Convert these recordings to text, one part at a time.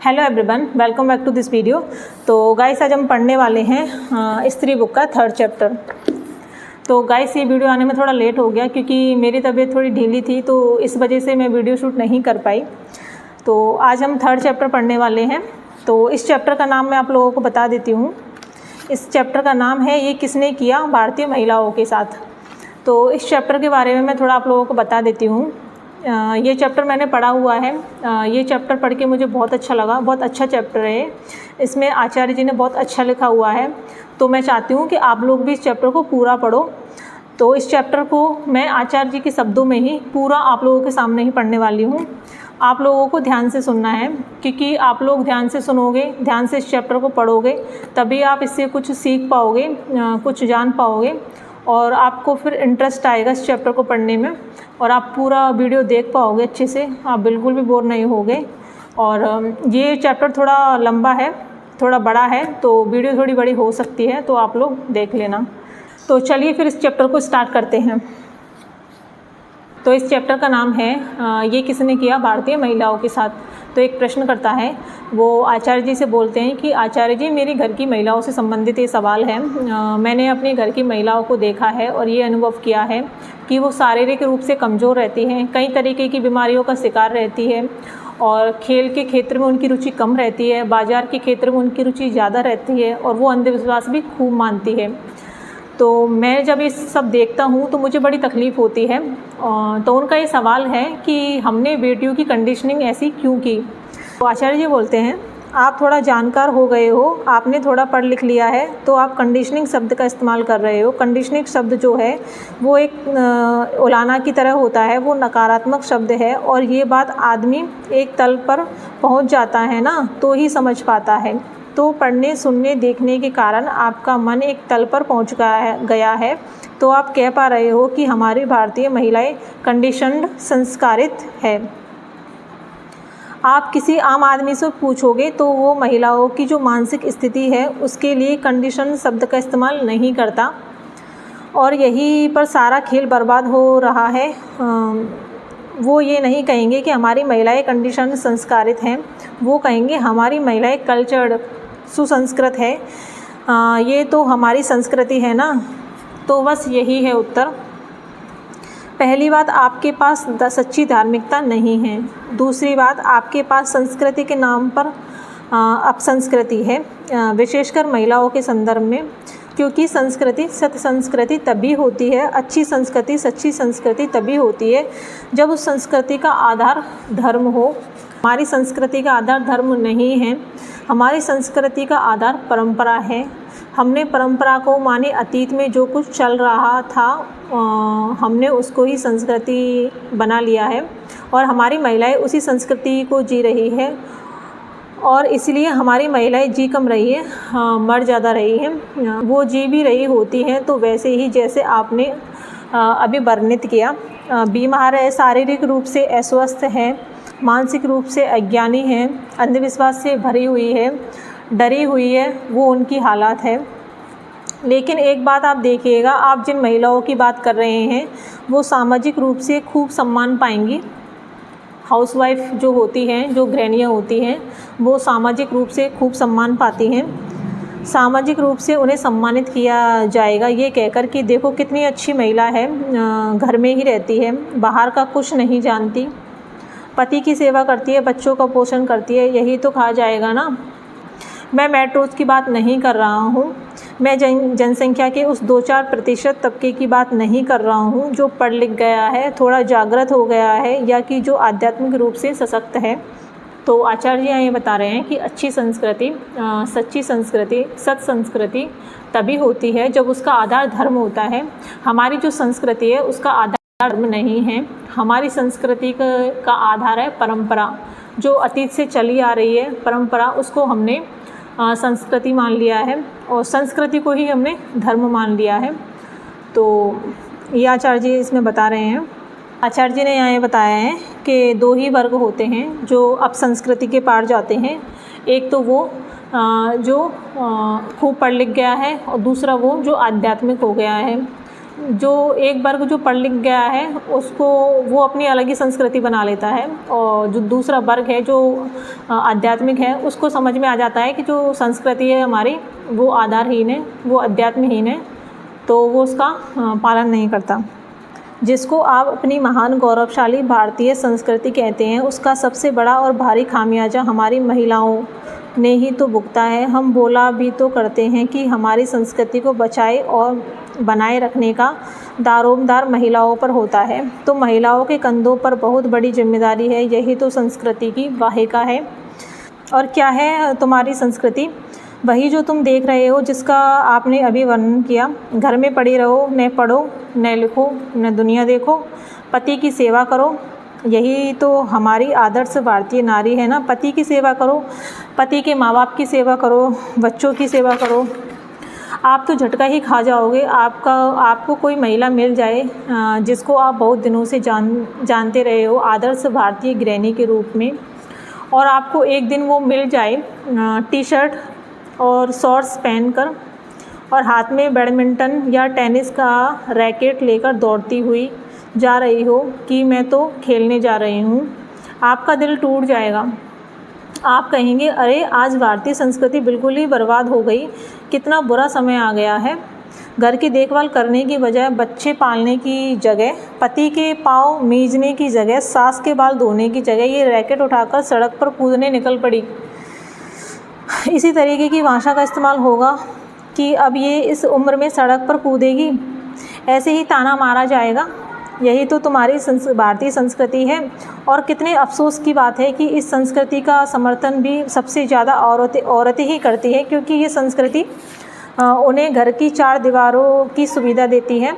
Hello everyone, welcome back to this video. तो guys आज हम पढ़ने वाले हैं स्त्री बुक का 3rd चैप्टर। तो गाइस ये वीडियो आने में थोड़ा लेट हो गया क्योंकि मेरी तबीयत थोड़ी ढीली थी, तो इस वजह से मैं वीडियो शूट नहीं कर पाई। तो आज हम 3rd चैप्टर पढ़ने वाले हैं। तो इस चैप्टर का नाम मैं आप लोगों को बता देती हूँ। इस चैप्टर का नाम है ये किसने किया भारतीय महिलाओं के साथ। तो इस चैप्टर के बारे में मैं थोड़ा आप लोगों को बता देती हूँ। ये चैप्टर मैंने पढ़ा हुआ है। ये चैप्टर पढ़ के मुझे बहुत अच्छा लगा। बहुत अच्छा चैप्टर है। इसमें आचार्य जी ने बहुत अच्छा लिखा हुआ है। तो मैं चाहती हूँ कि आप लोग भी इस चैप्टर को पूरा पढ़ो। तो इस चैप्टर को मैं आचार्य जी के शब्दों में ही पूरा आप लोगों के सामने ही पढ़ने वाली हूँ। आप लोगों को ध्यान से सुनना है, क्योंकि आप लोग ध्यान से सुनोगे, ध्यान से इस चैप्टर को पढ़ोगे, तभी आप इससे कुछ सीख पाओगे, कुछ जान पाओगे और आपको फिर इंटरेस्ट आएगा इस चैप्टर को पढ़ने में और आप पूरा वीडियो देख पाओगे अच्छे से। आप बिल्कुल भी बोर नहीं होगे। और ये चैप्टर थोड़ा लंबा है, थोड़ा बड़ा है, तो वीडियो थोड़ी बड़ी हो सकती है, तो आप लोग देख लेना। तो चलिए फिर इस चैप्टर को स्टार्ट करते हैं। तो इस चैप्टर का नाम है ये किसने किया भारतीय महिलाओं के साथ। तो एक प्रश्न करता है, वो आचार्य जी से बोलते हैं कि आचार्य जी मेरी घर की महिलाओं से संबंधित ये सवाल है। मैंने अपने घर की महिलाओं को देखा है और ये अनुभव किया है कि वो शारीरिक रूप से कमज़ोर रहती हैं, कई तरीके की बीमारियों का शिकार रहती है और खेल के क्षेत्र में उनकी रुचि कम रहती है, बाज़ार के क्षेत्र में उनकी रुचि ज़्यादा रहती है और वो अंधविश्वास भी खूब मानती है। तो मैं जब ये सब देखता हूँ तो मुझे बड़ी तकलीफ़ होती है। तो उनका ये सवाल है कि हमने बेटियों की कंडीशनिंग ऐसी क्यों की। तो आचार्य जी बोलते हैं, आप थोड़ा जानकार हो गए हो, आपने थोड़ा पढ़ लिख लिया है, तो आप कंडीशनिंग शब्द का इस्तेमाल कर रहे हो। कंडीशनिंग शब्द जो है वो एक उलाना की तरह होता है, वो नकारात्मक शब्द है और ये बात आदमी एक तल पर पहुँच जाता है ना तो ही समझ पाता है। तो पढ़ने, सुनने, देखने के कारण आपका मन एक तल पर पहुंच गया है, तो आप कह पा रहे हो कि हमारी भारतीय महिलाएं कंडीशन्ड, संस्कारित है। आप किसी आम आदमी से पूछोगे तो वो महिलाओं की जो मानसिक स्थिति है उसके लिए कंडीशन शब्द का इस्तेमाल नहीं करता और यहीं पर सारा खेल बर्बाद हो रहा है। वो ये नहीं कहेंगे कि हमारी महिलाएं कंडीशन संस्कारित हैं, वो कहेंगे हमारी महिलाएं कल्चर्ड, सुसंस्कृत है। ये तो हमारी संस्कृति है ना। तो बस यही है उत्तर। पहली बात, आपके पास सच्ची धार्मिकता नहीं है। दूसरी बात, आपके पास संस्कृति के नाम पर अपसंस्कृति है, विशेषकर महिलाओं के संदर्भ में, क्योंकि संस्कृति सत्य संस्कृति तभी होती है, अच्छी संस्कृति सच्ची संस्कृति तभी होती है जब उस संस्कृति का आधार धर्म हो। हमारी संस्कृति का आधार धर्म नहीं है, हमारी संस्कृति का आधार परंपरा है। हमने परंपरा को माने अतीत में जो कुछ चल रहा था हमने उसको ही संस्कृति बना लिया है और हमारी महिलाएं उसी संस्कृति को जी रही है और इसलिए हमारी महिलाएं जी कम रही है, मर ज़्यादा रही हैं। वो जी भी रही होती हैं तो वैसे ही जैसे आपने अभी वर्णित किया, बीमार है, शारीरिक रूप से अस्वस्थ है, मानसिक रूप से अज्ञानी है, अंधविश्वास से भरी हुई है, डरी हुई है, वो उनकी हालात है। लेकिन एक बात आप देखिएगा, आप जिन महिलाओं की बात कर रहे हैं वो सामाजिक रूप से खूब सम्मान पाएंगी। हाउसवाइफ जो होती हैं, जो गृहिणियाँ होती हैं, वो सामाजिक रूप से खूब सम्मान पाती हैं। सामाजिक रूप से उन्हें सम्मानित किया जाएगा ये कहकर कि देखो कितनी अच्छी महिला है, घर में ही रहती है, बाहर का कुछ नहीं जानती, पति की सेवा करती है, बच्चों का पोषण करती है, यही तो कहा जाएगा ना। मैं मेट्रोज की बात नहीं कर रहा हूँ, मैं जनसंख्या के उस 2-4% तबके की बात नहीं कर रहा हूँ जो पढ़ लिख गया है, थोड़ा जागृत हो गया है या कि जो आध्यात्मिक रूप से सशक्त है। तो आचार्य जी ये बता रहे हैं कि अच्छी संस्कृति, सच्ची संस्कृति, सत संस्कृति तभी होती है जब उसका आधार धर्म होता है। हमारी जो संस्कृति है उसका आधार धर्म नहीं है, हमारी संस्कृति का आधार है परंपरा, जो अतीत से चली आ रही है परंपरा, उसको हमने संस्कृति मान लिया है और संस्कृति को ही हमने धर्म मान लिया है। तो ये आचार्य जी इसमें बता रहे हैं। आचार्य जी ने यहाँ ये बताया है कि 2 ही वर्ग होते हैं जो अब संस्कृति के पार जाते हैं। एक तो वो जो खूब पढ़ लिख गया है और दूसरा वो जो आध्यात्मिक हो गया है। जो एक वर्ग जो पढ़ लिख गया है उसको वो अपनी अलग ही संस्कृति बना लेता है, और जो दूसरा वर्ग है जो आध्यात्मिक है उसको समझ में आ जाता है कि जो संस्कृति है हमारी वो आधारहीन है, वो अध्यात्महीन है, तो वो उसका पालन नहीं करता। जिसको आप अपनी महान गौरवशाली भारतीय संस्कृति कहते हैं उसका सबसे बड़ा और भारी खामियाजा हमारी महिलाओं ने ही तो भुगता है। हम बोला भी तो करते हैं कि हमारी संस्कृति को बचाए और बनाए रखने का दारोमदार महिलाओं पर होता है, तो महिलाओं के कंधों पर बहुत बड़ी जिम्मेदारी है। यही तो संस्कृति की वाहिका है। और क्या है तुम्हारी संस्कृति? वही जो तुम देख रहे हो, जिसका आपने अभी वर्णन किया। घर में पड़ी रहो, न पढ़ो न लिखो न दुनिया देखो, पति की सेवा करो। यही तो हमारी आदर्श भारतीय नारी है ना। पति की सेवा करो, पति के माँ बाप की सेवा करो, बच्चों की सेवा करो। आप तो झटका ही खा जाओगे। आपको कोई महिला मिल जाए जिसको आप बहुत दिनों से जानते रहे हो आदर्श भारतीय गृहिणी के रूप में, और आपको एक दिन वो मिल जाए टी शर्ट और शॉर्ट्स पहनकर और हाथ में बैडमिंटन या टेनिस का रैकेट लेकर दौड़ती हुई जा रही हो कि मैं तो खेलने जा रही हूँ, आपका दिल टूट जाएगा। आप कहेंगे अरे आज भारतीय संस्कृति बिल्कुल ही बर्बाद हो गई, कितना बुरा समय आ गया है। घर की देखभाल करने की बजाय, बच्चे पालने की जगह, पति के पाँव मींजने की जगह, सास के बाल धोने की जगह ये रैकेट उठाकर सड़क पर कूदने निकल पड़ी। इसी तरीके की भाषा का इस्तेमाल होगा कि अब ये इस उम्र में सड़क पर कूदेगी, ऐसे ही ताना मारा जाएगा। यही तो तुम्हारी भारतीय संस्कृति है। और कितने अफसोस की बात है कि इस संस्कृति का समर्थन भी सबसे ज़्यादा औरतें ही करती है, क्योंकि ये संस्कृति उन्हें घर की 4 दीवारों की सुविधा देती है।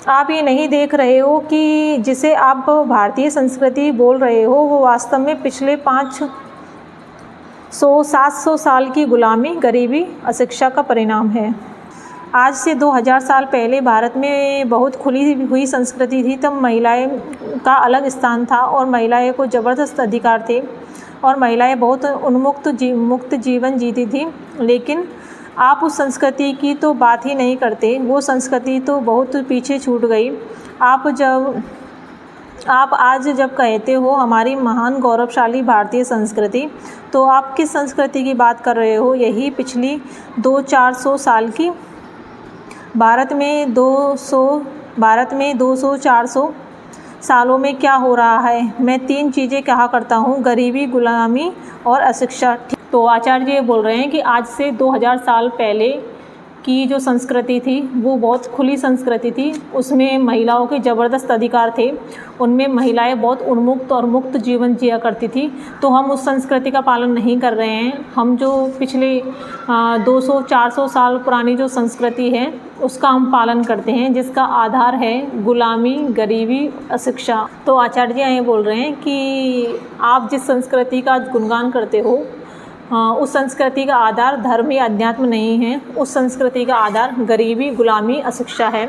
आप ये नहीं देख रहे हो कि जिसे आप भारतीय संस्कृति बोल रहे हो वो वास्तव में पिछले 500-700 साल की गुलामी, गरीबी, अशिक्षा का परिणाम है। आज से 2000 साल पहले भारत में बहुत खुली हुई संस्कृति थी। तब महिलाएं का अलग स्थान था और महिलाएं को ज़बरदस्त अधिकार थे और महिलाएं बहुत मुक्त जीवन जीती थी। लेकिन आप उस संस्कृति की तो बात ही नहीं करते, वो संस्कृति तो बहुत पीछे छूट गई। आप आज जब कहते हो हमारी महान गौरवशाली भारतीय संस्कृति, तो आप किस संस्कृति की बात कर रहे हो? यही पिछली 200-400 साल की। भारत में 200-400 सालों में क्या हो रहा है? मैं 3 चीज़ें कहा करता हूँ, गरीबी, गुलामी और अशिक्षा। तो आचार्य जी बोल रहे हैं कि आज से 2000 साल पहले की जो संस्कृति थी वो बहुत खुली संस्कृति थी, उसमें महिलाओं के ज़बरदस्त अधिकार थे, उनमें महिलाएं बहुत उन्मुक्त और मुक्त जीवन जिया करती थी। तो हम उस संस्कृति का पालन नहीं कर रहे हैं। हम जो पिछले 200-400 साल पुरानी जो संस्कृति है उसका हम पालन करते हैं, जिसका आधार है गुलामी, गरीबी, अशिक्षा। तो आचार्य जी ये बोल रहे हैं कि आप जिस संस्कृति का गुणगान करते हो उस संस्कृति का आधार धर्म या अध्यात्म नहीं है। उस संस्कृति का आधार गरीबी, गुलामी, अशिक्षा है,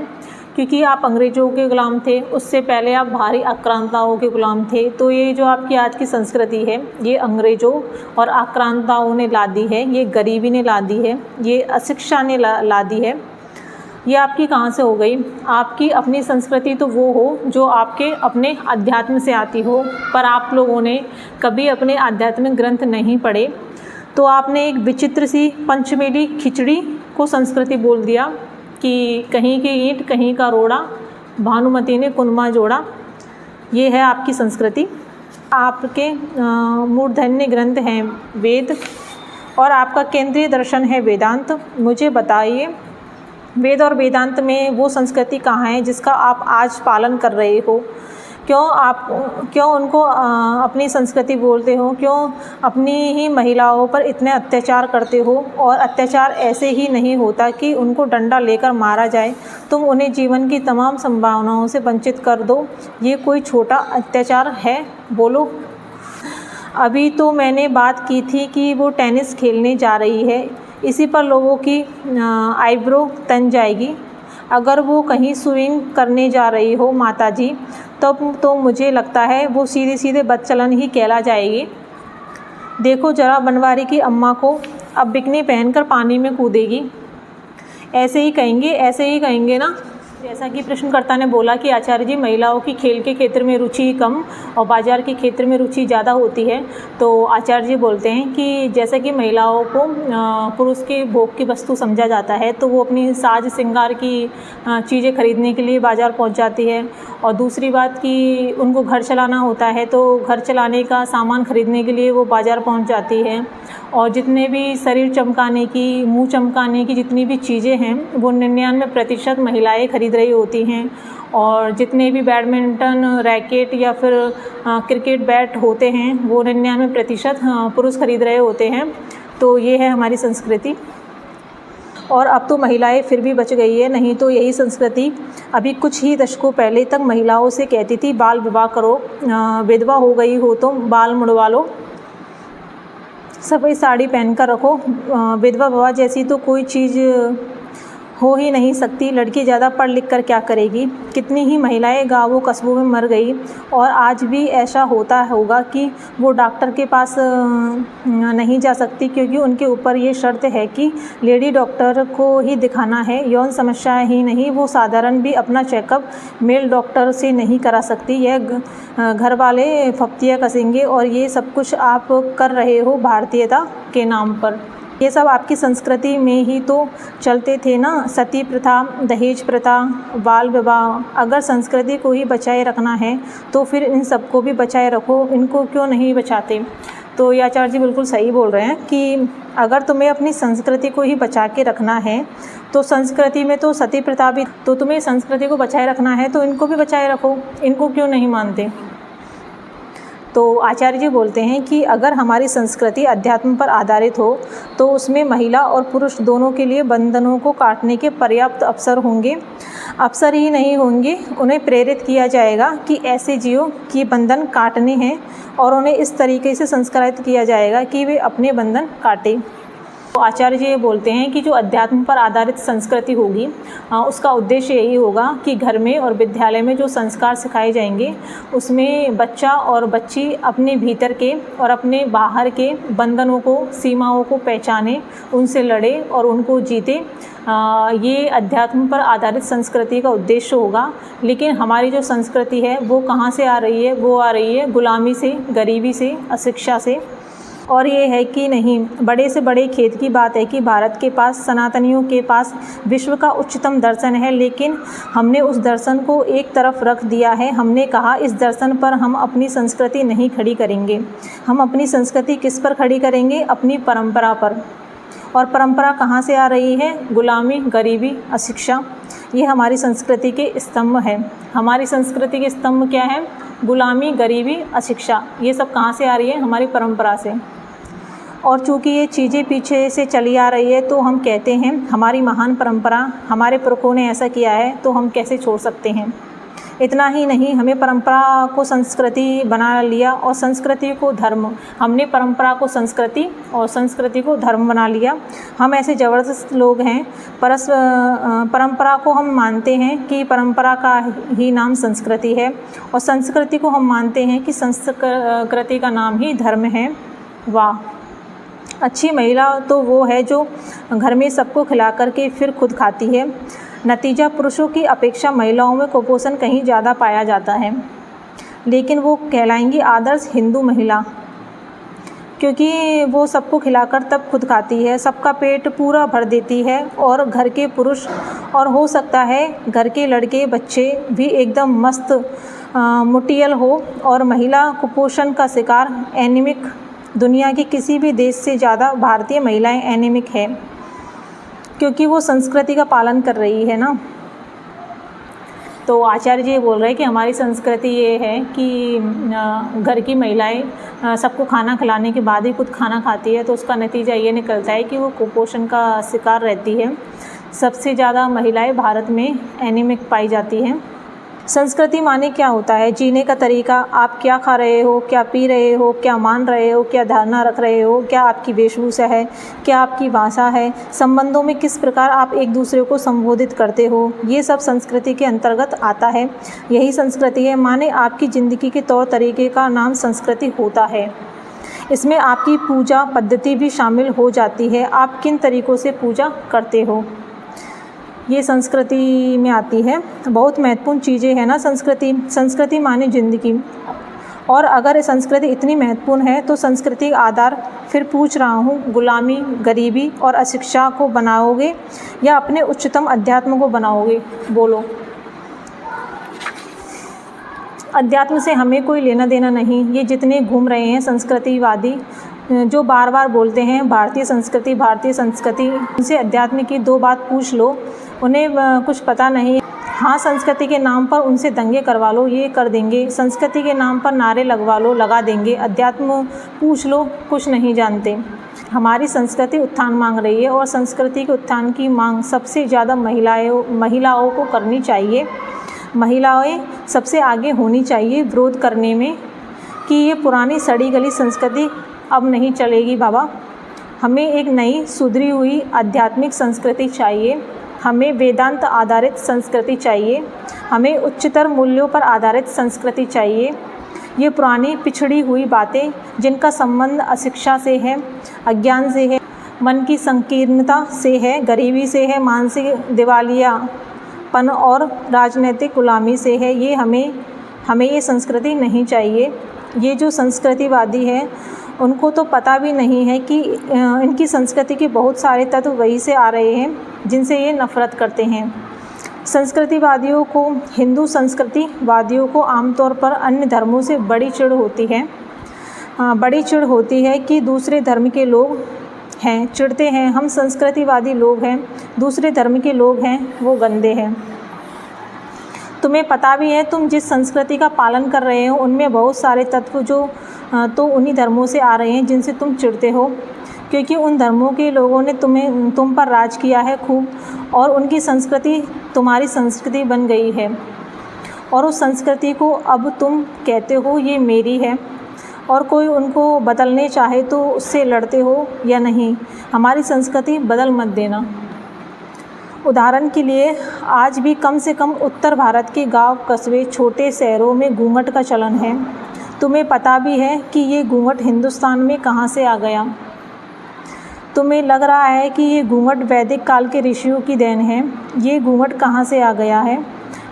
क्योंकि आप अंग्रेज़ों के गुलाम थे, उससे पहले आप बाहरी आक्रांताओं के गुलाम थे। तो ये जो आपकी आज की संस्कृति है ये अंग्रेज़ों और आक्रांताओं ने ला दी है, ये गरीबी ने ला दी है, ये अशिक्षा ने ला दी है। ये आपकी कहाँ से हो गई? आपकी अपनी संस्कृति तो वो हो जो आपके अपने अध्यात्म से आती हो, पर आप लोगों ने कभी अपने आध्यात्मिक ग्रंथ नहीं पढ़े, तो आपने एक विचित्र सी पंचमेली खिचड़ी को संस्कृति बोल दिया कि कहीं की ईंट कहीं का रोड़ा, भानुमति ने कुनमा जोड़ा। ये है आपकी संस्कृति। आपके मूर्धन्य ग्रंथ हैं वेद और आपका केंद्रीय दर्शन है वेदांत। मुझे बताइए वेद और वेदांत में वो संस्कृति कहाँ है जिसका आप आज पालन कर रहे हो? क्यों उनको अपनी संस्कृति बोलते हो? क्यों अपनी ही महिलाओं पर इतने अत्याचार करते हो? और अत्याचार ऐसे ही नहीं होता कि उनको डंडा लेकर मारा जाए, तुम उन्हें जीवन की तमाम संभावनाओं से वंचित कर दो। ये कोई छोटा अत्याचार है? बोलो। अभी तो मैंने बात की थी कि वो टेनिस खेलने जा रही है, इसी पर लोगों की आईब्रो तन जाएगी। अगर वो कहीं स्विंग करने जा रही हो माताजी, तब तो मुझे लगता है वो सीधे बदचलन ही कहला जाएगी। देखो जरा बनवारी की अम्मा को, अब बिकनी पहनकर पानी में कूदेगी। ऐसे ही कहेंगे ना। जैसा कि प्रश्नकर्ता ने बोला कि आचार्य जी, महिलाओं की खेल के क्षेत्र में रुचि कम और बाजार के क्षेत्र में रुचि ज़्यादा होती है। तो आचार्य जी बोलते हैं कि जैसा कि महिलाओं को पुरुष के भोग की वस्तु समझा जाता है, तो वो अपनी साज श्रृंगार की चीज़ें खरीदने के लिए बाज़ार पहुंच जाती है। और दूसरी बात कि उनको घर चलाना होता है, तो घर चलाने का सामान खरीदने के लिए वो बाज़ार पहुंच जाती है। और जितने भी शरीर चमकाने की, मुंह चमकाने की जितनी भी चीज़ें हैं, वो 99% महिलाएं खरीद रही होती हैं। और जितने भी बैडमिंटन रैकेट या फिर क्रिकेट बैट होते हैं, वो 99% पुरुष खरीद रहे होते हैं। तो ये है हमारी संस्कृति। और अब तो महिलाएं फिर भी बच गई है, नहीं तो यही संस्कृति अभी कुछ ही दशकों पहले तक महिलाओं से कहती थी बाल विवाह करो, विधवा हो गई हो तो बाल मुड़वा लो, सफ़ेद साड़ी पहन कर रखो। विधवा विवाह जैसी तो कोई चीज़ हो ही नहीं सकती। लड़की ज़्यादा पढ़ लिख कर क्या करेगी। कितनी ही महिलाएं गाँवों कस्बों में मर गई। और आज भी ऐसा होता होगा कि वो डॉक्टर के पास नहीं जा सकती, क्योंकि उनके ऊपर ये शर्त है कि लेडी डॉक्टर को ही दिखाना है। यौन समस्या ही नहीं, वो साधारण भी अपना चेकअप मेल डॉक्टर से नहीं करा सकती। यह घर वाले फप्तियाँ कसेंगे। और ये सब कुछ आप कर रहे हो भारतीयता के नाम पर। ये सब आपकी संस्कृति में ही तो चलते थे ना, सती प्रथा, दहेज प्रथा, बाल विवाह। अगर संस्कृति को ही बचाए रखना है तो फिर इन सबको भी बचाए रखो, इनको क्यों नहीं बचाते। तो ये आचार्य जी बिल्कुल सही बोल रहे हैं कि अगर तुम्हें अपनी संस्कृति को ही बचा के रखना है, तो संस्कृति में तो सती प्रथा भी, तो तुम्हें संस्कृति को बचाए रखना है तो इनको भी बचाए रखो, इनको क्यों नहीं मानते। तो आचार्य जी बोलते हैं कि अगर हमारी संस्कृति अध्यात्म पर आधारित हो तो उसमें महिला और पुरुष दोनों के लिए बंधनों को काटने के पर्याप्त अवसर होंगे। अवसर ही नहीं होंगे, उन्हें प्रेरित किया जाएगा कि ऐसे जियो कि बंधन काटने हैं, और उन्हें इस तरीके से संस्कारित किया जाएगा कि वे अपने बंधन काटें। तो आचार्य जी ये बोलते हैं कि जो अध्यात्म पर आधारित संस्कृति होगी, उसका उद्देश्य यही होगा कि घर में और विद्यालय में जो संस्कार सिखाए जाएंगे, उसमें बच्चा और बच्ची अपने भीतर के और अपने बाहर के बंधनों को, सीमाओं को पहचाने, उनसे लड़े और उनको जीते। ये अध्यात्म पर आधारित संस्कृति का उद्देश्य होगा। लेकिन हमारी जो संस्कृति है वो कहाँ से आ रही है? वो आ रही है गुलामी से, गरीबी से, अशिक्षा से। और ये है कि नहीं, बड़े से बड़े खेद की बात है कि भारत के पास, सनातनियों के पास विश्व का उच्चतम दर्शन है, लेकिन हमने उस दर्शन को एक तरफ रख दिया है। हमने कहा इस दर्शन पर हम अपनी संस्कृति नहीं खड़ी करेंगे। हम अपनी संस्कृति किस पर खड़ी करेंगे? अपनी परंपरा पर। और परंपरा कहाँ से आ रही है? गुलामी, गरीबी, अशिक्षा। ये हमारी संस्कृति के स्तंभ हैं। हमारी संस्कृति के स्तंभ क्या है? गुलामी, गरीबी, अशिक्षा। ये सब कहाँ से आ रही है? हमारी परंपरा से। और चूँकि ये चीज़ें पीछे से चली आ रही है, तो हम कहते हैं हमारी महान परंपरा, हमारे पुरखों ने ऐसा किया है, तो हम कैसे छोड़ सकते हैं। इतना ही नहीं, हमें परंपरा को संस्कृति बना लिया और संस्कृति को धर्म। हमने परंपरा को संस्कृति और संस्कृति को धर्म बना लिया। हम ऐसे ज़बरदस्त लोग हैं, परंपरा को हम मानते हैं कि परंपरा का ही नाम संस्कृति है, और संस्कृति को हम मानते हैं कि संस्कृति का नाम ही धर्म है। वाह! अच्छी महिला तो वो है जो घर में सबको खिला करके फिर खुद खाती है। नतीजा, पुरुषों की अपेक्षा महिलाओं में कुपोषण कहीं ज़्यादा पाया जाता है, लेकिन वो कहलाएंगी आदर्श हिंदू महिला, क्योंकि वो सबको खिलाकर तब खुद खाती है, सबका पेट पूरा भर देती है। और घर के पुरुष, और हो सकता है घर के लड़के बच्चे भी एकदम मस्त मुटियल हो, और महिला कुपोषण का शिकार, एनीमिक। दुनिया के किसी भी देश से ज़्यादा भारतीय महिलाएं एनीमिक हैं, क्योंकि वो संस्कृति का पालन कर रही है ना। तो आचार्य जी बोल रहे हैं कि हमारी संस्कृति ये है कि घर की महिलाएं सबको खाना खिलाने के बाद ही खुद खाना खाती है, तो उसका नतीजा ये निकलता है कि वो कुपोषण का शिकार रहती है। सबसे ज़्यादा महिलाएं भारत में एनीमिक पाई जाती हैं। संस्कृति माने क्या होता है? जीने का तरीका। आप क्या खा रहे हो, क्या पी रहे हो, क्या मान रहे हो, क्या धारणा रख रहे हो, क्या आपकी वेशभूषा है, क्या आपकी भाषा है, संबंधों में किस प्रकार आप एक दूसरे को संबोधित करते हो, ये सब संस्कृति के अंतर्गत आता है। यही संस्कृति है, माने आपकी ज़िंदगी के तौर तरीके का नाम संस्कृति होता है। इसमें आपकी पूजा पद्धति भी शामिल हो जाती है। आप किन तरीक़ों से पूजा करते हो। ये संस्कृति में आती है। बहुत महत्वपूर्ण चीज़ें हैं ना संस्कृति। संस्कृति माने ज़िंदगी। और अगर संस्कृति इतनी महत्वपूर्ण है तो संस्कृति का आधार फिर पूछ रहा हूँ, गुलामी, गरीबी और अशिक्षा को बनाओगे या अपने उच्चतम अध्यात्म को बनाओगे? बोलो। अध्यात्म से हमें कोई लेना देना नहीं। ये जितने घूम रहे हैं संस्कृतिवादी, जो बार बार बोलते हैं भारतीय संस्कृति, उनसे अध्यात्म की दो बात पूछ लो, उन्हें कुछ पता नहीं। हाँ, संस्कृति के नाम पर उनसे दंगे करवा लो, ये कर देंगे। संस्कृति के नाम पर नारे लगवा लो, लगा देंगे। अध्यात्म पूछ लो, कुछ नहीं जानते। हमारी संस्कृति उत्थान मांग रही है और संस्कृति के उत्थान की मांग सबसे ज़्यादा महिलाओं को करनी चाहिए। महिलाएं सबसे आगे होनी चाहिए विरोध करने में कि ये पुरानी सड़ी गली संस्कृति अब नहीं चलेगी बाबा। हमें एक नई सुधरी हुई आध्यात्मिक संस्कृति चाहिए। हमें वेदांत आधारित संस्कृति चाहिए। हमें उच्चतर मूल्यों पर आधारित संस्कृति चाहिए। ये पुरानी पिछड़ी हुई बातें जिनका संबंध अशिक्षा से है, अज्ञान से है, मन की संकीर्णता से है, गरीबी से है, मानसिक दिवालियापन और राजनीतिक गुलामी से है, ये हमें ये संस्कृति नहीं चाहिए। ये जो संस्कृतिवादी है उनको तो पता भी नहीं है कि इनकी संस्कृति के बहुत सारे तत्व वही से आ रहे हैं जिनसे ये नफ़रत करते हैं। संस्कृतिवादियों को, हिंदू संस्कृतिवादियों को आमतौर पर अन्य धर्मों से बड़ी चिढ़ होती है कि दूसरे धर्म के लोग हैं, चिढ़ते हैं, हम संस्कृतिवादी लोग हैं, दूसरे धर्म के लोग हैं, वो गंदे हैं। तुम्हें पता भी है तुम जिस संस्कृति का पालन कर रहे हो उनमें बहुत सारे तत्व जो तो उन्हीं धर्मों से आ रहे हैं जिनसे तुम चिढ़ते हो, क्योंकि उन धर्मों के लोगों ने तुम पर राज किया है खूब, और उनकी संस्कृति तुम्हारी संस्कृति बन गई है। और उस संस्कृति को अब तुम कहते हो ये मेरी है, और कोई उनको बदलने चाहे तो उससे लड़ते हो या नहीं। हमारी संस्कृति बदल मत देना। उदाहरण के लिए आज भी कम से कम उत्तर भारत के गांव, कस्बे, छोटे शहरों में घूंघट का चलन है। तुम्हें पता भी है कि ये घूंघट हिंदुस्तान में कहाँ से आ गया? तुम्हें लग रहा है कि ये घूंघट वैदिक काल के ऋषियों की देन है। ये घूंघट कहाँ से आ गया है?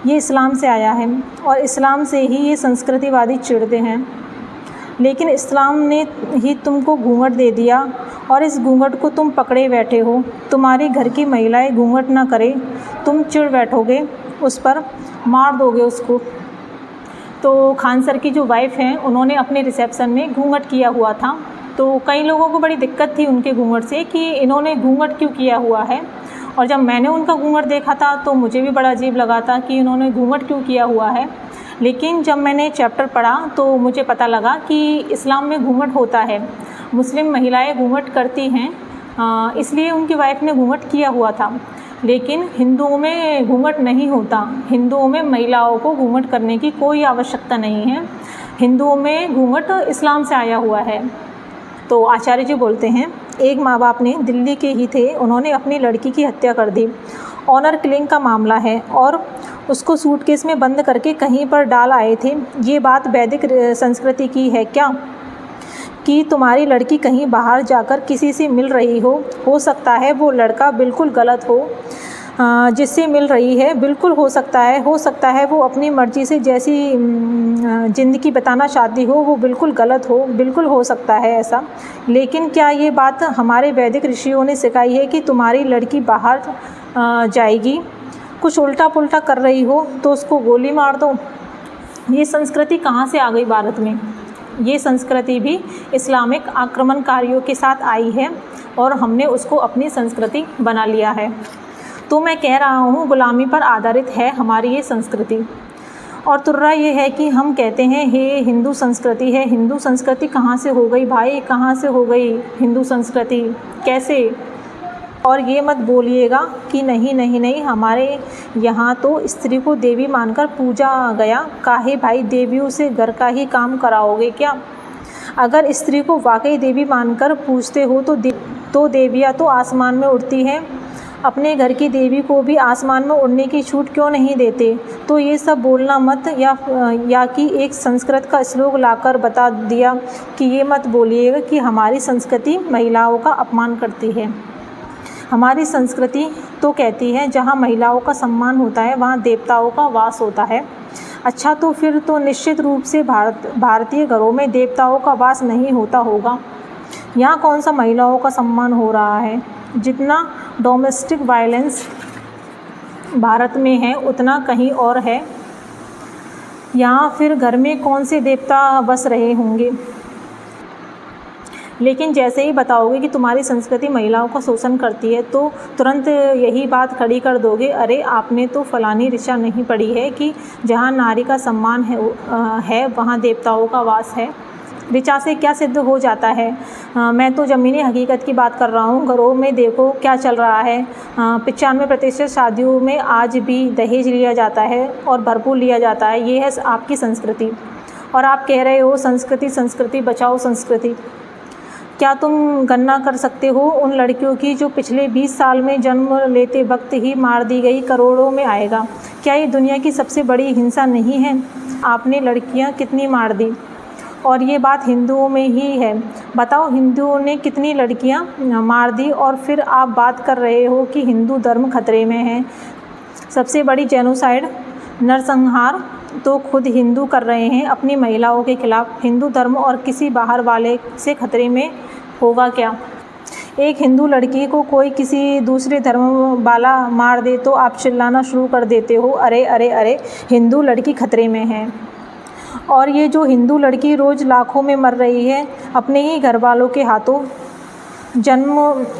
ये इस्लाम से आया है, और इस्लाम से ही ये संस्कृतिवादी चिढ़ते हैं। लेकिन इस्लाम ने ही तुमको घूंघट दे दिया और इस घूंघट को तुम पकड़े बैठे हो। तुम्हारी घर की महिलाएं घूंघट ना करे, तुम चिढ़ बैठोगे, उस पर मार दोगे उसको। तो खान सर की जो वाइफ़ हैं उन्होंने अपने रिसेप्शन में घूंघट किया हुआ था, तो कई लोगों को बड़ी दिक्कत थी उनके घूंघट से कि इन्होंने घूंघट क्यों किया हुआ है। और जब मैंने उनका घूंघट देखा था तो मुझे भी बड़ा अजीब लगा था कि इन्होंने घूंघट क्यों किया हुआ है। लेकिन जब मैंने चैप्टर पढ़ा तो मुझे पता लगा कि इस्लाम में घूंघट होता है, मुस्लिम महिलाएं घूंघट करती हैं, इसलिए उनकी वाइफ ने घूंघट किया हुआ था। लेकिन हिंदुओं में घूंघट नहीं होता। हिंदुओं में महिलाओं को घूंघट करने की कोई आवश्यकता नहीं है। हिंदुओं में घूंघट इस्लाम से आया हुआ है। तो आचार्य जी बोलते हैं, एक माँ बाप ने, दिल्ली के ही थे, उन्होंने अपनी लड़की की हत्या कर दी। ऑनर किलिंग का मामला है और उसको सूटकेस में बंद करके कहीं पर डाल आए थे। ये बात वैदिक संस्कृति की है क्या कि तुम्हारी लड़की कहीं बाहर जाकर किसी से मिल रही हो सकता है वो लड़का बिल्कुल गलत हो जिससे मिल रही है, बिल्कुल हो सकता है वो अपनी मर्ज़ी से जैसी ज़िंदगी बताना चाहती हो वो बिल्कुल गलत हो, बिल्कुल हो सकता है ऐसा। लेकिन क्या ये बात हमारे वैदिक ऋषियों ने सिखाई है कि तुम्हारी लड़की बाहर जाएगी, कुछ उल्टा पुल्टा कर रही हो तो उसको गोली मार दो? ये संस्कृति कहाँ से आ गई भारत में? ये संस्कृति भी इस्लामिक आक्रमणकारियों के साथ आई है और हमने उसको अपनी संस्कृति बना लिया है। तो मैं कह रहा हूँ गुलामी पर आधारित है हमारी ये संस्कृति। और तुर्रा ये है कि हम कहते हैं ये हिंदू संस्कृति है। हिंदू संस्कृति कहाँ से हो गई भाई, कहाँ से हो गई हिंदू संस्कृति, कैसे? और ये मत बोलिएगा कि नहीं हमारे यहाँ तो स्त्री को देवी मानकर पूजा गया। काहे भाई, देवियों से घर का ही काम कराओगे क्या? अगर स्त्री को वाकई देवी मानकर पूजते हो तो देवियाँ तो आसमान में उड़ती हैं, अपने घर की देवी को भी आसमान में उड़ने की छूट क्यों नहीं देते? तो ये सब बोलना मत, या कि एक संस्कृत का श्लोक लाकर बता दिया कि ये मत बोलिएगा कि हमारी संस्कृति महिलाओं का अपमान करती है। हमारी संस्कृति तो कहती है जहाँ महिलाओं का सम्मान होता है वहाँ देवताओं का वास होता है। अच्छा, तो फिर तो निश्चित रूप से भारतीय घरों में देवताओं का वास नहीं होता होगा। यहाँ कौन सा महिलाओं का सम्मान हो रहा है? जितना डोमेस्टिक वायलेंस भारत में है उतना कहीं और है। यहाँ फिर घर में कौन से देवता बस रहे होंगे? लेकिन जैसे ही बताओगे कि तुम्हारी संस्कृति महिलाओं का शोषण करती है तो तुरंत यही बात खड़ी कर दोगे, अरे आपने तो फलानी ऋचा नहीं पढ़ी है कि जहाँ नारी का सम्मान है वहाँ देवताओं का वास है। ऋचा से क्या सिद्ध हो जाता है? मैं तो ज़मीनी हकीकत की बात कर रहा हूँ। घरों में देखो क्या चल रहा है। 95% शादियों में आज भी दहेज लिया जाता है और भरपूर लिया जाता है। ये है आपकी संस्कृति और आप कह रहे हो संस्कृति बचाओ संस्कृति। क्या तुम गणना कर सकते हो उन लड़कियों की जो पिछले 20 साल में जन्म लेते वक्त ही मार दी गई? करोड़ों में आएगा। क्या ये दुनिया की सबसे बड़ी हिंसा नहीं है? आपने लड़कियां कितनी मार दी? और ये बात हिंदुओं में ही है। बताओ हिंदुओं ने कितनी लड़कियां मार दी और फिर आप बात कर रहे हो कि हिंदू धर्म खतरे में है। सबसे बड़ी जेनोसाइड नरसंहार तो खुद हिंदू कर रहे हैं अपनी महिलाओं के खिलाफ। हिंदू धर्म और किसी बाहर वाले से खतरे में होगा क्या? एक हिंदू लड़की को कोई किसी दूसरे धर्म वाला मार दे तो आप चिल्लाना शुरू कर देते हो, अरे अरे अरे हिंदू लड़की खतरे में है। और ये जो हिंदू लड़की रोज़ लाखों में मर रही है अपने ही घर वालों के हाथों,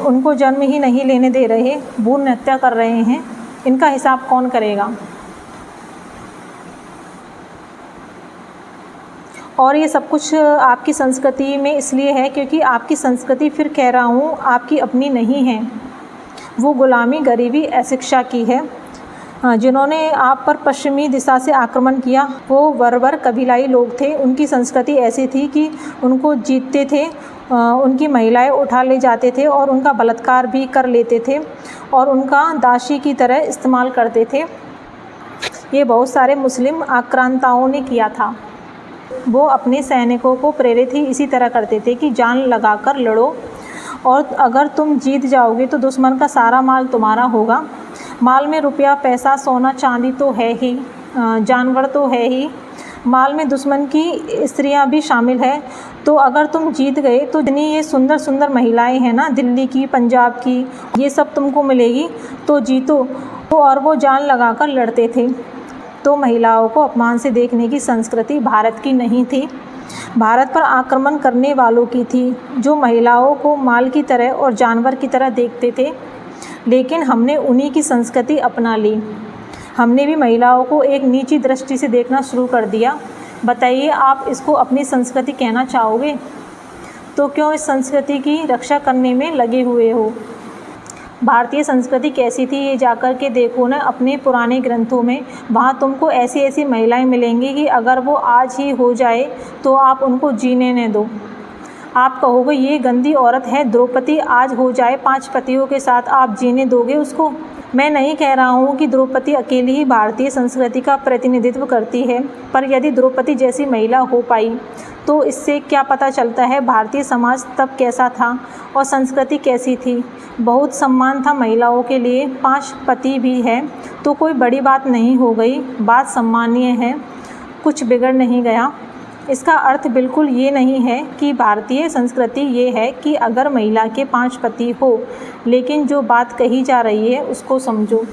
उनको जन्म ही नहीं लेने दे रहे, भ्रूण हत्या कर रहे हैं, इनका हिसाब कौन करेगा? और ये सब कुछ आपकी संस्कृति में इसलिए है क्योंकि आपकी संस्कृति, फिर कह रहा हूँ, आपकी अपनी नहीं है। वो गुलामी, गरीबी, अशिक्षा की है। जिन्होंने आप पर पश्चिमी दिशा से आक्रमण किया वो बर्बर कबीलाई लोग थे। उनकी संस्कृति ऐसी थी कि उनको जीतते थे, उनकी महिलाएं उठा ले जाते थे और उनका बलात्कार भी कर लेते थे और उनका दासी की तरह इस्तेमाल करते थे। ये बहुत सारे मुस्लिम आक्रांताओं ने किया था। वो अपने सैनिकों को प्रेरित ही इसी तरह करते थे कि जान लगाकर लड़ो और अगर तुम जीत जाओगे तो दुश्मन का सारा माल तुम्हारा होगा। माल में रुपया, पैसा, सोना, चांदी तो है ही, जानवर तो है ही, माल में दुश्मन की स्त्रियां भी शामिल है। तो अगर तुम जीत गए तो जितनी ये सुंदर सुंदर महिलाएं हैं ना, दिल्ली की, पंजाब की, ये सब तुमको मिलेगी। तो जीतो। तो और वो जान लगाकर लड़ते थे। तो महिलाओं को अपमान से देखने की संस्कृति भारत की नहीं थी, भारत पर आक्रमण करने वालों की थी, जो महिलाओं को माल की तरह और जानवर की तरह देखते थे। लेकिन हमने उन्हीं की संस्कृति अपना ली। हमने भी महिलाओं को एक नीची दृष्टि से देखना शुरू कर दिया। बताइए, आप इसको अपनी संस्कृति कहना चाहोगे? तो क्यों इस संस्कृति की रक्षा करने में लगे हुए हो? भारतीय संस्कृति कैसी थी ये जाकर के देखो ना अपने पुराने ग्रंथों में। वहाँ तुमको ऐसी ऐसी महिलाएं मिलेंगी कि अगर वो आज ही हो जाए तो आप उनको जीने न दो। आप कहोगे ये गंदी औरत है, द्रौपदी आज हो जाए 5 पतियों के साथ, आप जीने दोगे उसको? मैं नहीं कह रहा हूँ कि द्रौपदी अकेली ही भारतीय संस्कृति का प्रतिनिधित्व करती है, पर यदि द्रौपदी जैसी महिला हो पाई तो इससे क्या पता चलता है भारतीय समाज तब कैसा था और संस्कृति कैसी थी। बहुत सम्मान था महिलाओं के लिए। 5 पति भी है तो कोई बड़ी बात नहीं हो गई, बात सम्मानीय है, कुछ बिगड़ नहीं गया। इसका अर्थ बिल्कुल ये नहीं है कि भारतीय संस्कृति ये है कि अगर महिला के 5 पति हो, लेकिन जो बात कही जा रही है उसको समझो।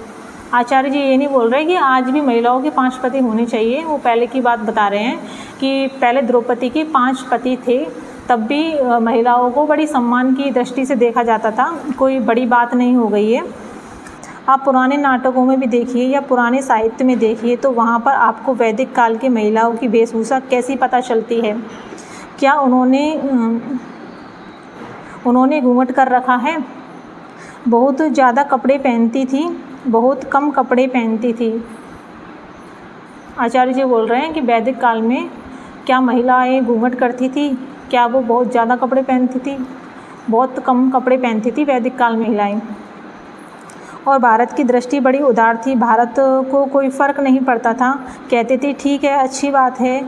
आचार्य जी ये नहीं बोल रहे कि आज भी महिलाओं के 5 पति होने चाहिए, वो पहले की बात बता रहे हैं कि पहले द्रौपदी के 5 पति थे, तब भी महिलाओं को बड़ी सम्मान की दृष्टि से देखा जाता था, कोई बड़ी बात नहीं हो गई है। आप पुराने नाटकों में भी देखिए या पुराने साहित्य में देखिए तो वहाँ पर आपको वैदिक काल के महिलाओं की वेशभूषा कैसी पता चलती है। क्या उन्होंने घूंघट कर रखा है? बहुत ज़्यादा कपड़े पहनती थी, बहुत कम कपड़े पहनती थी। आचार्य जी बोल रहे हैं कि वैदिक काल में क्या महिलाएं घूंघट करती थी? क्या वो बहुत ज़्यादा कपड़े पहनती थी? बहुत कम कपड़े पहनती थी वैदिक काल महिलाएं। और भारत की दृष्टि बड़ी उदार थी, भारत को कोई फ़र्क नहीं पड़ता था। कहते थे ठीक है, अच्छी बात है,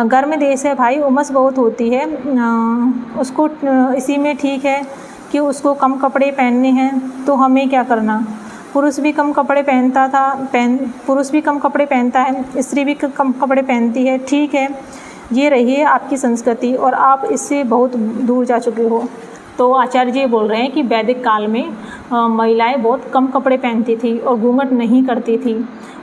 गर्म देश है भाई, उमस बहुत होती है, उसको इसी में ठीक है, कि उसको कम कपड़े पहनने हैं तो हमें क्या करना। पुरुष भी कम कपड़े पुरुष भी कम कपड़े पहनता है, स्त्री भी कम कपड़े पहनती है। ठीक है, ये रही है आपकी संस्कृति और आप इससे बहुत दूर जा चुके हो। तो आचार्य जी बोल रहे हैं कि वैदिक काल में महिलाएं बहुत कम कपड़े पहनती थी और घूंघट नहीं करती थी,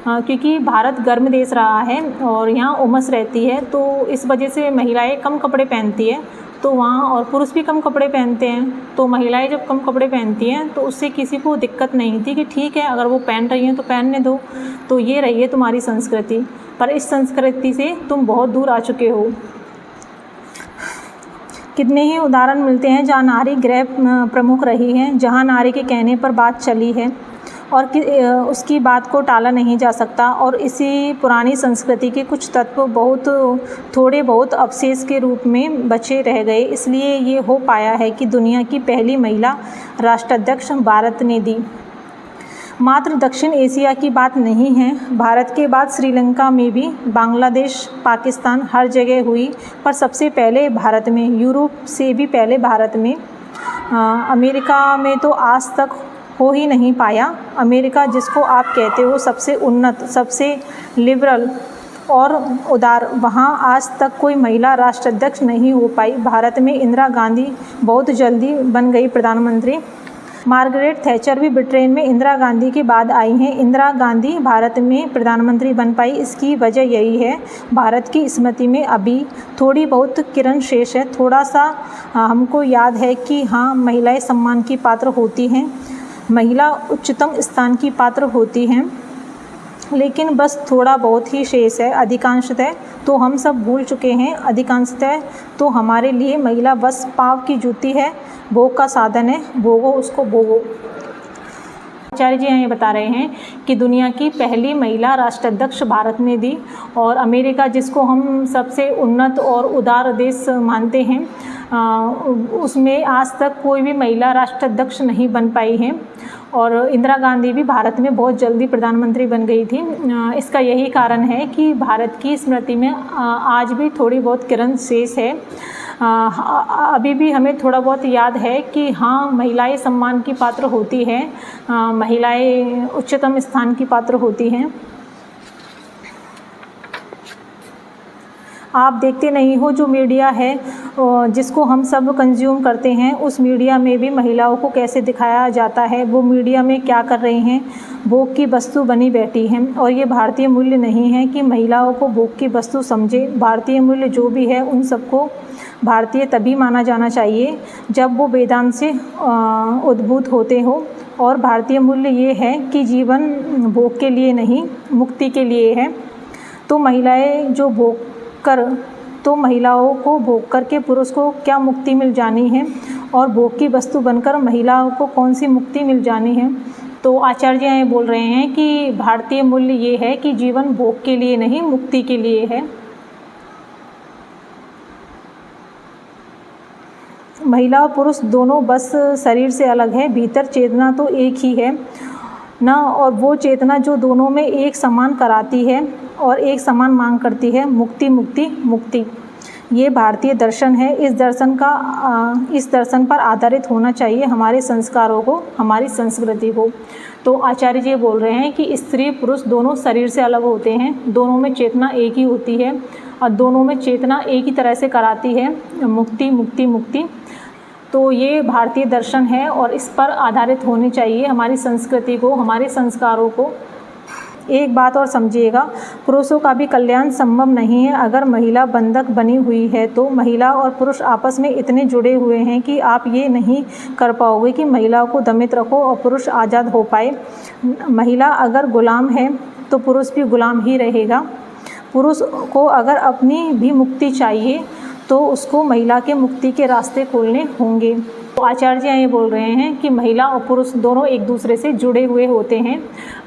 क्योंकि भारत गर्म देश रहा है और यहाँ उमस रहती है, तो इस वजह से महिलाएं कम कपड़े पहनती है। तो वहाँ और पुरुष भी कम कपड़े पहनते हैं, तो महिलाएं जब कम कपड़े पहनती हैं तो उससे किसी को दिक्कत नहीं थी कि ठीक है अगर वो पहन रही हैं तो पहनने दो। तो ये रही है तुम्हारी संस्कृति, पर इस संस्कृति से तुम बहुत दूर आ चुके हो। कितने ही उदाहरण मिलते हैं जहाँ नारी गृह प्रमुख रही हैं, जहाँ नारी के कहने पर बात चली है और उसकी बात को टाला नहीं जा सकता। और इसी पुरानी संस्कृति के कुछ तत्व थोड़े बहुत अवशेष के रूप में बचे रह गए, इसलिए ये हो पाया है कि दुनिया की पहली महिला राष्ट्राध्यक्ष भारत ने दी। मात्र दक्षिण एशिया की बात नहीं है, भारत के बाद श्रीलंका में भी, बांग्लादेश, पाकिस्तान, हर जगह हुई, पर सबसे पहले भारत में, यूरोप से भी पहले भारत में। अमेरिका में तो आज तक हो ही नहीं पाया। अमेरिका जिसको आप कहते हो सबसे उन्नत, सबसे लिबरल और उदार, वहाँ आज तक कोई महिला राष्ट्राध्यक्ष नहीं हो पाई। भारत में इंदिरा गांधी बहुत जल्दी बन गई प्रधानमंत्री। मार्गरेट थैचर भी ब्रिटेन में इंदिरा गांधी के बाद आई हैं। इंदिरा गांधी भारत में प्रधानमंत्री बन पाई, इसकी वजह यही है भारत की स्मृति में अभी थोड़ी बहुत किरण शेष है। थोड़ा सा हमको याद है कि हाँ, महिलाएं सम्मान की पात्र होती हैं, महिला उच्चतम स्थान की पात्र होती हैं, लेकिन बस थोड़ा बहुत ही शेष है। अधिकांशतः तो हम सब भूल चुके हैं। अधिकांशतः तो हमारे लिए महिला बस पाँव की जूती है, भोग का साधन है, भोगो उसको भोगो। आचार्य जी ये बता रहे हैं कि दुनिया की पहली महिला राष्ट्राध्यक्ष भारत ने दी, और अमेरिका जिसको हम सबसे उन्नत और उदार देश मानते हैं, उसमें आज तक कोई भी महिला राष्ट्राध्यक्ष नहीं बन पाई है। और इंदिरा गांधी भी भारत में बहुत जल्दी प्रधानमंत्री बन गई थी। इसका यही कारण है कि भारत की स्मृति में आज भी थोड़ी बहुत किरण शेष है। अभी भी हमें थोड़ा बहुत याद है कि हाँ, महिलाएं सम्मान की पात्र होती हैं, महिलाएं उच्चतम स्थान की पात्र होती हैं। आप देखते नहीं हो जो मीडिया है जिसको हम सब कंज्यूम करते हैं, उस मीडिया में भी महिलाओं को कैसे दिखाया जाता है, वो मीडिया में क्या कर रही हैं, भोग की वस्तु बनी बैठी हैं। और ये भारतीय मूल्य नहीं है कि महिलाओं को भोग की वस्तु समझे। भारतीय मूल्य जो भी है उन सबको भारतीय तभी माना जाना चाहिए जब वो वेदांत से उद्भूत होते हो। और भारतीय मूल्य ये है कि जीवन भोग के लिए नहीं, मुक्ति के लिए है। तो महिलाएं जो तो महिलाओं को भोग करके पुरुष को क्या मुक्ति मिल जानी है, और भोग की वस्तु बनकर महिलाओं को कौन सी मुक्ति मिल जानी है। तो आचार्य ये बोल रहे हैं कि भारतीय मूल्य ये है कि जीवन भोग के लिए नहीं, मुक्ति के लिए है। महिला और पुरुष दोनों बस शरीर से अलग है, भीतर चेतना तो एक ही है ना। और वो चेतना जो दोनों में एक समान कराती है और एक समान मांग करती है, मुक्ति मुक्ति मुक्ति। ये भारतीय दर्शन है। इस दर्शन पर आधारित होना चाहिए हमारे संस्कारों को, हमारी संस्कृति को। तो आचार्य जी बोल रहे हैं कि स्त्री पुरुष दोनों शरीर से अलग होते हैं, दोनों में चेतना एक ही होती है और दोनों में चेतना एक ही तरह से कराती है, मुक्ति मुक्ति मुक्ति। तो ये भारतीय दर्शन है और इस पर आधारित होनी चाहिए हमारी संस्कृति को, हमारे संस्कारों को। एक बात और समझिएगा, पुरुषों का भी कल्याण संभव नहीं है अगर महिला बंधक बनी हुई है। तो महिला और पुरुष आपस में इतने जुड़े हुए हैं कि आप ये नहीं कर पाओगे कि महिलाओं को दमित रखो और पुरुष आज़ाद हो पाए। महिला अगर गुलाम है तो पुरुष भी गुलाम ही रहेगा। पुरुष को अगर अपनी भी मुक्ति चाहिए तो उसको महिला के मुक्ति के रास्ते खोलने होंगे। तो आचार्य जी ये बोल रहे हैं कि महिला और पुरुष दोनों एक दूसरे से जुड़े हुए होते हैं।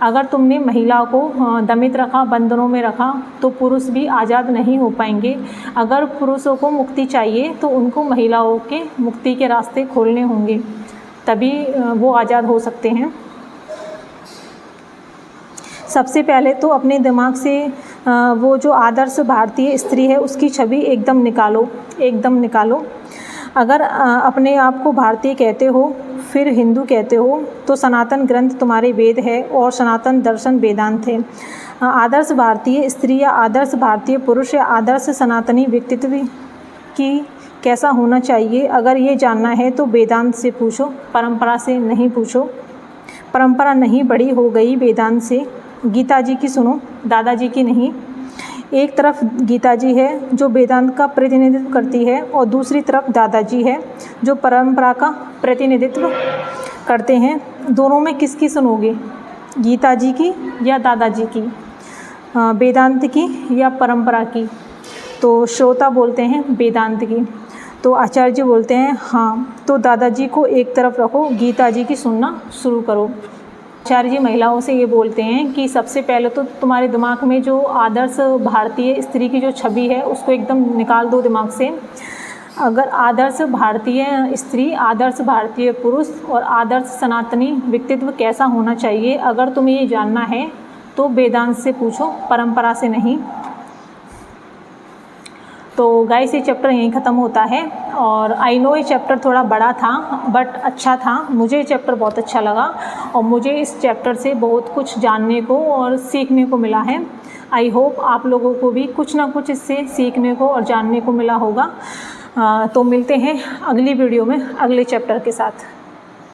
अगर तुमने महिला को दमित रखा, बंधनों में रखा, तो पुरुष भी आज़ाद नहीं हो पाएंगे। अगर पुरुषों को मुक्ति चाहिए तो उनको महिलाओं के मुक्ति के रास्ते खोलने होंगे, तभी वो आज़ाद हो सकते हैं। सबसे पहले तो अपने दिमाग से वो जो आदर्श भारतीय स्त्री है उसकी छवि एकदम निकालो। अगर अपने आप को भारतीय कहते हो फिर हिंदू कहते हो तो सनातन ग्रंथ तुम्हारे वेद है और सनातन दर्शन वेदांत है। आदर्श भारतीय स्त्री या आदर्श भारतीय पुरुष या आदर्श सनातनी व्यक्तित्व की कैसा होना चाहिए, अगर ये जानना है तो वेदांत से पूछो, परंपरा से नहीं पूछो। परंपरा नहीं बड़ी हो गई वेदांत से। गीता जी की सुनो, दादाजी की नहीं। एक तरफ गीता जी है जो वेदांत का प्रतिनिधित्व करती है और दूसरी तरफ दादाजी है जो परंपरा का प्रतिनिधित्व करते हैं। दोनों में किसकी सुनोगे, गीता जी की या दादाजी की, वेदांत की या परंपरा की? तो श्रोता बोलते हैं वेदांत की। तो आचार्य जी बोलते हैं हाँ, तो दादाजी को एक तरफ रखो, गीता जी की सुनना शुरू करो। आचार्य जी महिलाओं से ये बोलते हैं कि सबसे पहले तो तुम्हारे दिमाग में जो आदर्श भारतीय स्त्री की जो छवि है उसको एकदम निकाल दो दिमाग से। अगर आदर्श भारतीय स्त्री, आदर्श भारतीय पुरुष और आदर्श सनातनी व्यक्तित्व कैसा होना चाहिए, अगर तुम्हें ये जानना है तो वेदांत से पूछो, परंपरा से नहीं। तो गाइस ये चैप्टर यहीं ख़त्म होता है। और आई नो ये चैप्टर थोड़ा बड़ा था बट अच्छा था, मुझे ये चैप्टर बहुत अच्छा लगा और मुझे इस चैप्टर से बहुत कुछ जानने को और सीखने को मिला है। आई होप आप लोगों को भी कुछ ना कुछ इससे सीखने को और जानने को मिला होगा। तो मिलते हैं अगली वीडियो में अगले चैप्टर के साथ।